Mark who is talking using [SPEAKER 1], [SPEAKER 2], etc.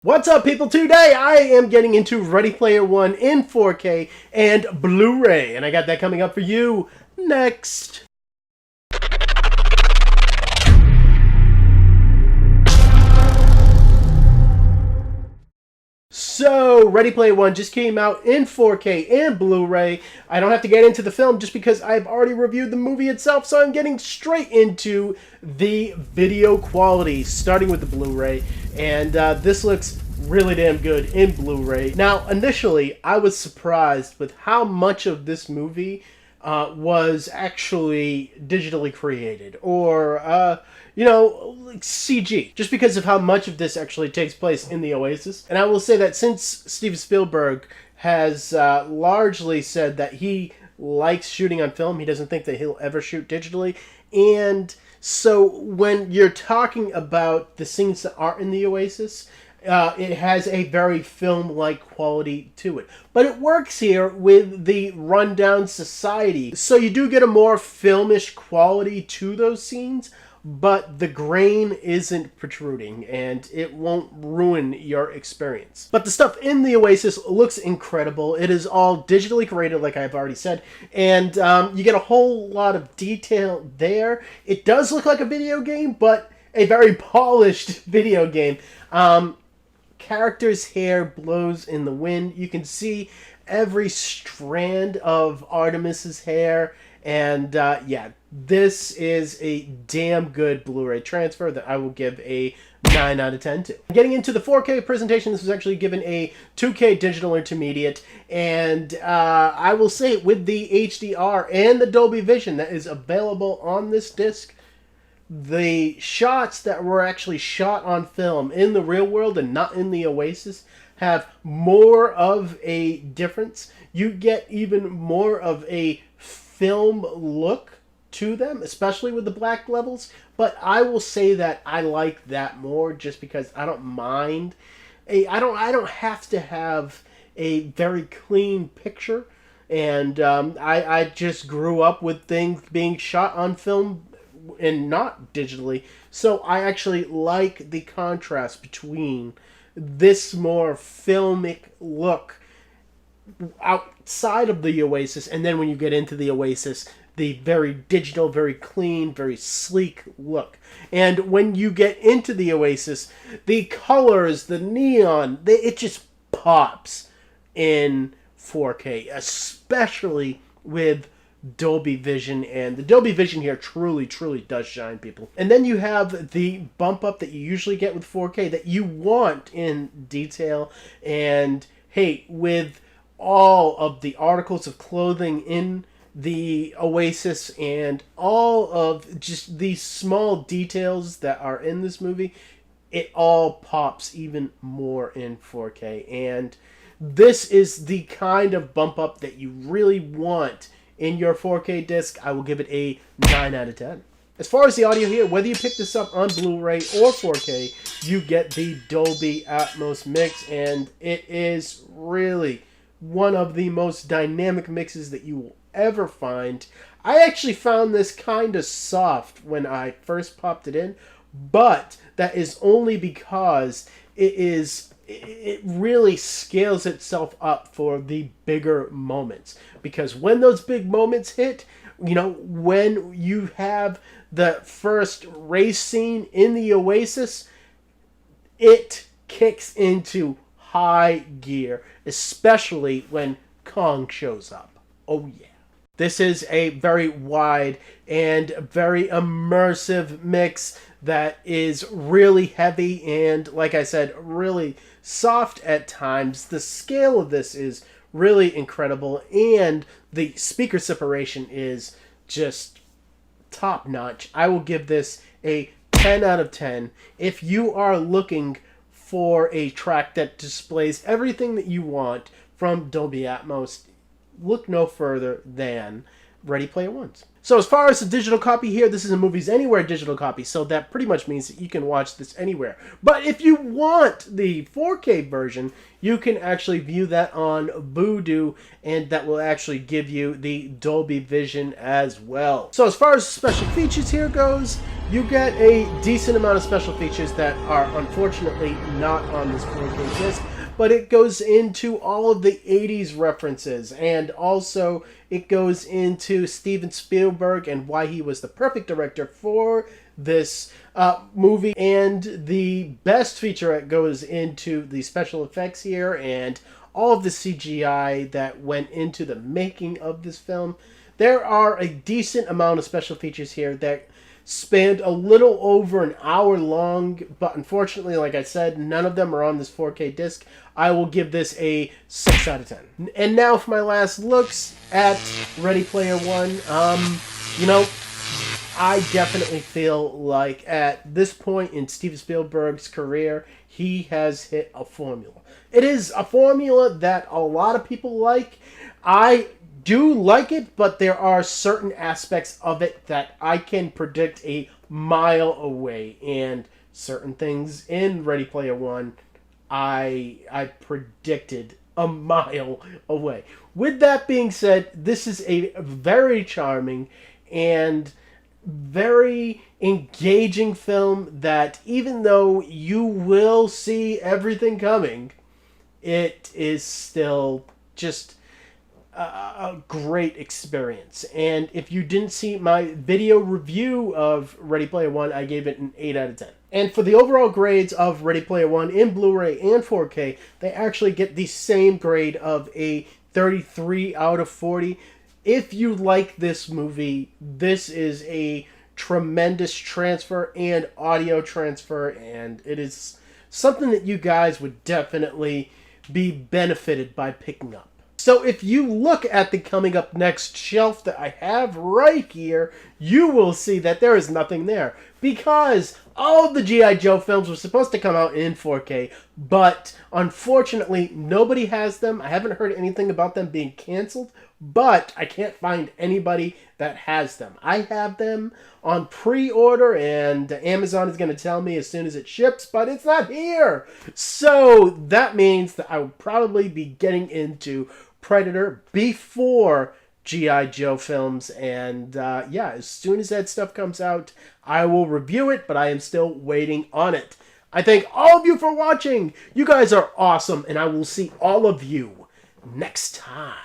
[SPEAKER 1] What's up, people? Today I am getting into Ready Player One in 4K and Blu-ray, and I got that coming up for you next. So, Ready Player One just came out in 4K and Blu-ray. I don't have to get into the film just because I've already reviewed the movie itself, so I'm getting straight into the video quality, starting with the Blu-ray. And this looks really damn good in Blu-ray. Now, initially, I was surprised with how much of this movie was actually digitally created, or like CG, just because of how much of this actually takes place in the Oasis. And I will say that since Steven Spielberg has largely said that he likes shooting on film, he doesn't think that he'll ever shoot digitally. And so when you're talking about the scenes that are in the Oasis, it has a very film-like quality to it. But it works here with the rundown society. So you do get a more filmish quality to those scenes, but the grain isn't protruding, and it won't ruin your experience. But the stuff in the Oasis looks incredible. It is all digitally created, like I've already said, and you get a whole lot of detail there. It does look like a video game, but a very polished video game. Character's hair blows in the wind. You can see every strand of Artemis's hair, and yeah, this is a damn good Blu-ray transfer that I will give a 9 out of 10 to. Getting into the 4K presentation, this was actually given a 2K digital intermediate, and I will say with the HDR and the Dolby Vision that is available on this disc, the shots that were actually shot on film in the real world and not in the Oasis have more of a difference. You get even more of a film look to them, especially with the black levels. But I will say that I like that more just because I don't mind. I don't have to have a very clean picture. And I just grew up with things being shot on film and not digitally, so I actually like the contrast between this more filmic look outside of the Oasis, and then when you get into the Oasis, the very digital, very clean, very sleek look. And when you get into the Oasis, the colors, the neon, it just pops in 4K, especially with Dolby Vision, and the Dolby Vision here truly does shine, people. And then you have the bump up that you usually get with 4K that you want in detail, and hey, with all of the articles of clothing in the Oasis and all of just these small details that are in this movie, it all pops even more in 4K. And this is the kind of bump up that you really want in your 4K disc. I will give it a 9 out of 10. As far as the audio here, whether you pick this up on Blu-ray or 4K, you get the Dolby Atmos mix, and it is really one of the most dynamic mixes that you will ever find. I actually found this kind of soft when I first popped it in, but that is only because it really scales itself up for the bigger moments. Because when those big moments hit, when you have the first race scene in the Oasis, it kicks into high gear, especially when Kong shows up. Oh yeah. This is a very wide and very immersive mix that is really heavy and, like I said, really soft at times. The scale of this is really incredible, and the speaker separation is just top notch. I will give this a 10 out of 10. If you are looking for a track that displays everything that you want from Dolby Atmos, look no further than Ready Player One. So as far as the digital copy here, this is a Movies Anywhere digital copy, so that pretty much means that you can watch this anywhere. But if you want the 4K version, you can actually view that on Voodoo, and that will actually give you the Dolby Vision as well. So as far as special features here goes, you get a decent amount of special features that are unfortunately not on this 4K disc, but it goes into all of the 80s references, and also it goes into Steven Spielberg and why he was the perfect director for this movie. And the best featurette goes into the special effects here and all of the CGI that went into the making of this film. There are a decent amount of special features here that spanned a little over an hour long, but unfortunately, like I said, none of them are on this 4K disc. I will give this a 6 out of 10. And now for my last looks at Ready Player One. You know, I definitely feel like at this point in Steven Spielberg's career, he has hit a formula. It is a formula that a lot of people like. I do like it, but there are certain aspects of it that I can predict a mile away, and certain things in Ready Player One I predicted a mile away. With that being said, this is a very charming and very engaging film that, even though you will see everything coming, it is still just a great experience. And if you didn't see my video review of Ready Player One, I gave it an 8 out of 10. And for the overall grades of Ready Player One in Blu-ray and 4K, they actually get the same grade of a 33 out of 40. If you like this movie, this is a tremendous transfer and audio transfer, and it is something that you guys would definitely be benefited by picking up. So if you look at the coming up next shelf that I have right here, you will see that there is nothing there, because all of the G.I. Joe films were supposed to come out in 4K, but unfortunately nobody has them. I haven't heard anything about them being canceled, but I can't find anybody that has them. I have them on pre-order, and Amazon is going to tell me as soon as it ships, but it's not here. So that means that I will probably be getting into Predator before G.I. Joe films, and yeah, as soon as that stuff comes out, I will review it, but I am still waiting on it. I thank all of you for watching. You guys are awesome, and I will see all of you next time.